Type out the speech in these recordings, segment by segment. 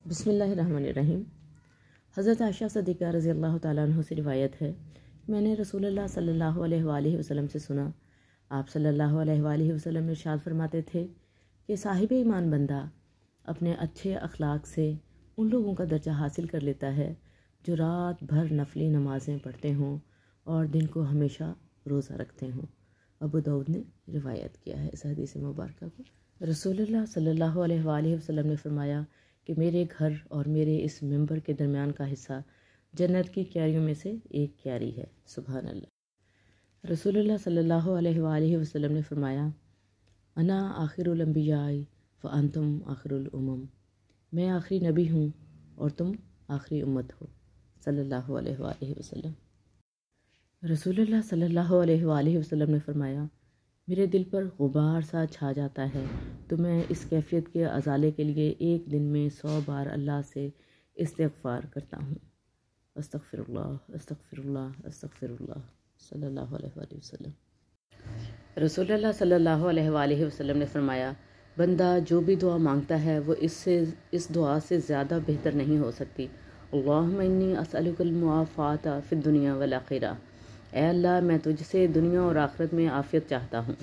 बिस्मिल्लाहिर्रहमानिर्रहीम। हज़रत आयशा सिद्दीक़ा रज़ी अल्लाह तआला अन्हा से रिवायत है, मैंने रसूलुल्लाह सल्लल्लाहु अलैहि वसल्लम से सुना, आप सल्लल्लाहु अलैहि वसल्लम ने इरशाद फरमाते थे कि साहिब ईमान बंदा अपने अच्छे अखलाक से उन लोगों का दर्जा हासिल कर लेता है जो रात भर नफली नमाज़ें पढ़ते हों और दिन को हमेशा रोज़ा रखते हों। अबू दाऊद ने रिवायत किया है इस हदीस मुबारक को। रसूलुल्लाह सल्लल्लाहु अलैहि वसल्लम ने फरमाया कि मेरे घर और मेरे इस मिंबर के दरमियान का हिस्सा जन्नत की क्यारियों में से एक क्यारी है। सुभान अल्लाह। रसूलुल्लाह सल्लल्लाहु अलैहि वसल्लम ने फरमाया, अना आखिरुल अंबियाई व अंतुम आखिरुल उमम, मैं आखिरी नबी हूँ और तुम आखिरी उम्मत हो। सल्लल्लाहु अलैहि वसल्लम। रसूलुल्लाह सल्लल्लाहु अलैहि वसल्लम ने फरमाया, मेरे दिल पर गुबार सा छा जाता है तो मैं इस कैफियत के अजाले के लिए एक दिन में 100 बार अल्लाह से इस्तिग़फ़ार करता हूँ। अस्तग़फ़िरुल्लाह अस्तग़फ़िरुल्लाह अस्तग़फ़िरुल्लाह। सल्लल्लाहु अलैहि वसल्लम। रसूलुल्लाह सल्लल्लाहु अलैहि वसल्लम ने फरमाया, बंदा जो भी दुआ मांगता है वो इस दुआ से ज़्यादा बेहतर नहीं हो सकती। अल्लाहुम्मा इन्नी अस्अलुकल मुआफ़ाता फ़िद दुनिया वल आखिरा, ऐ अल्लाह मैं तुझसे दुनिया और आखिरत में आफ़ियत चाहता हूँ।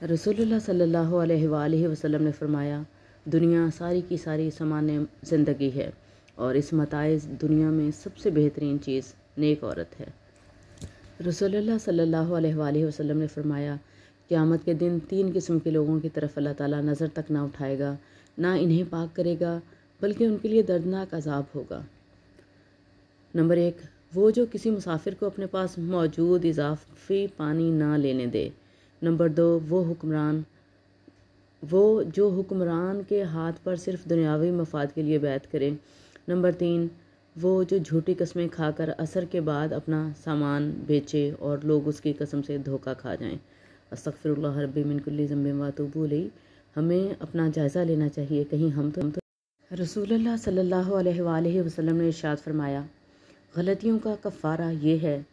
रसूलुल्लाह सल्लल्लाहु अलैहि वसल्लम ने फरमाया, दुनिया सारी की सारी सामान्य ज़िंदगी है और इस मताए दुनिया में सबसे बेहतरीन चीज़ नेक औरत है। रसूलुल्लाह सल्लल्लाहु अलैहि वसल्लम ने फरमाया, क़यामत के दिन 3 किस्म के लोगों की तरफ अल्लाह ताला नज़र तक ना उठाएगा, ना इन्हें पाक करेगा, बल्कि उनके लिए दर्दनाक अज़ाब होगा। नंबर 1, वो जो किसी मुसाफिर को अपने पास मौजूद इजाफ़ी पानी ना लेने दे। नंबर 2, वो जो हुक्मरान के हाथ पर सिर्फ दुनियावी मफाद के लिए बैत करे। नंबर 3, वो जो झूठी कस्में खाकर असर के बाद अपना सामान बेचे और लोग उसकी कसम से धोखा खा जाएं। अस्तग़फ़िरुल्लाह रब्बी मिन कुल्ली ज़ंबिन व अतूबु इलैह। हमें अपना जायज़ा लेना चाहिए, कहीं हम तो रसूलुल्लाह सल्लल्लाहु अलैहि वसल्लम ने इरशाद फरमाया, गलतियों का कफ़ारा ये है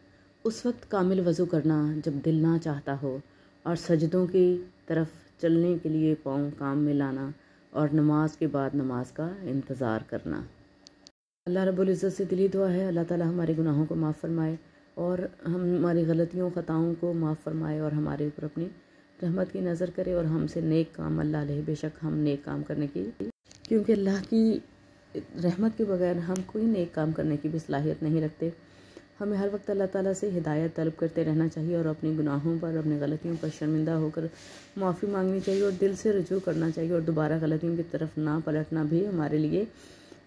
उस वक्त कामिल वज़ू करना जब दिल ना चाहता हो और सजदों की तरफ चलने के लिए पाँव काम में लाना और नमाज के बाद नमाज का इंतज़ार करना। अल्लाह रब्बुल इज़्ज़त से दिली दुआ है, अल्लाह ताला हमारे गुनाहों को माफ़ फरमाए और हमारी गलतियों ख़ताओं को माफ़ फरमाए और हमारे ऊपर अपनी रहमत की नज़र करे और हमसे नेक काम अल्लाह ले। बेशक हम नेक काम करने की, क्योंकि अल्लाह की रहमत के बगैर हम कोई नेक काम करने की भी सलाहियत नहीं रखते। हमें हर वक्त अल्लाह ताला से हिदायत तलब करते रहना चाहिए और अपने गुनाहों पर, अपनी गलतियों पर शर्मिंदा होकर माफ़ी मांगनी चाहिए और दिल से रुजू करना चाहिए और दोबारा गलतियों की तरफ ना पलटना भी हमारे लिए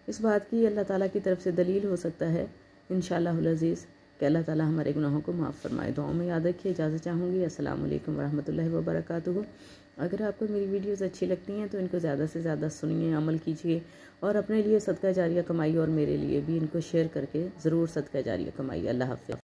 इस बात की अल्लाह ताला की तरफ से दलील हो सकता है इंशाअल्लाहुल अज़ीज़ कि अल्लाह ताला हमारे गुनाहों को माफ़ फरमाए। दुआओं में याद रखिए। इजाज़त चाहूँगी। अस्सलामु अलैकुम वरहमतुल्लाहि वबरकातुहू। अगर आपको मेरी वीडियोज़ अच्छी लगती हैं तो इनको ज़्यादा से ज़्यादा सुनिए, अमल कीजिए और अपने लिए सदका जारिया कमाइए और मेरे लिए भी इनको शेयर करके ज़रूर सदका जारिया कमाइए। अल्लाह हाफ़िज़।